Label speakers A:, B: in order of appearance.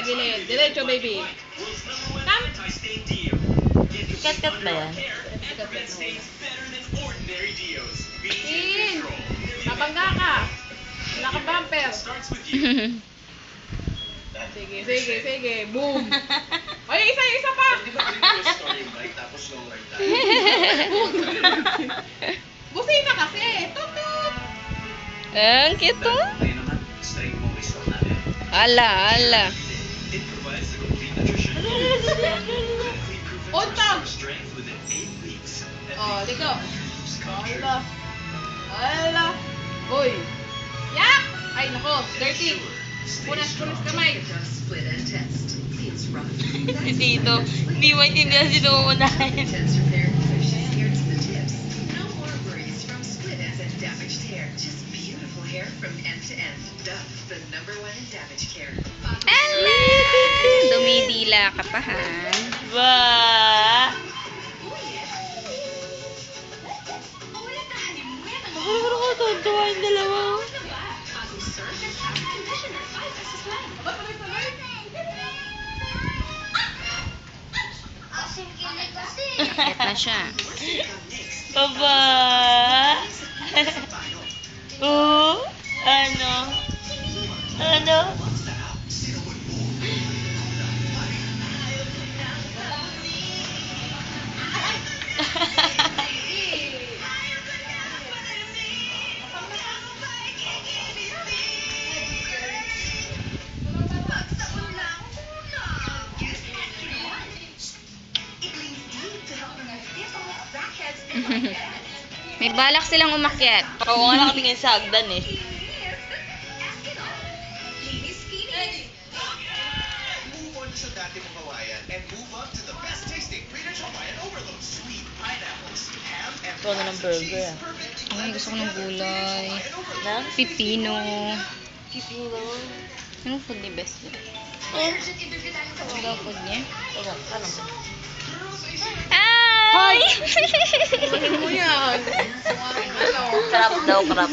A: tagilid. Diretso, baby. Come.
B: Kat-kat ba yan?
A: Tin. Mabangga ka. Wala kang bumper. Sige. Boom. Ay, isa pa. Busina kasi. Tutut.
B: Ang cute oh. Ala.
A: Untog. Oh, liko. Ala. Uy. Yak. Ay, nako. Dirty. Punas kamay.
B: Si Tito, hindi maintindihan sino uunahin. Ala! Dumidila ka pa ha? Ba? Ano ko tuntua yung dalawa? Get na siya. Baba! Ano? May balak silang umakyat. Oo nga nakatingin sa hagdan eh.
C: Sa dati mong Hawaiian and move up to the best tasting Greenwich Hawaiian Overload. Sweet pineapples, ham, and
B: Ito ng burger.
C: perfect.
B: Ay, gusto ko ng gulay.
C: Na?
B: Pipino.
C: Pipino.
B: Anong food ni Best? Ano daw food niya?
C: Ano?
B: Ay!
A: Ano mo yan?
B: Crap daw, crap.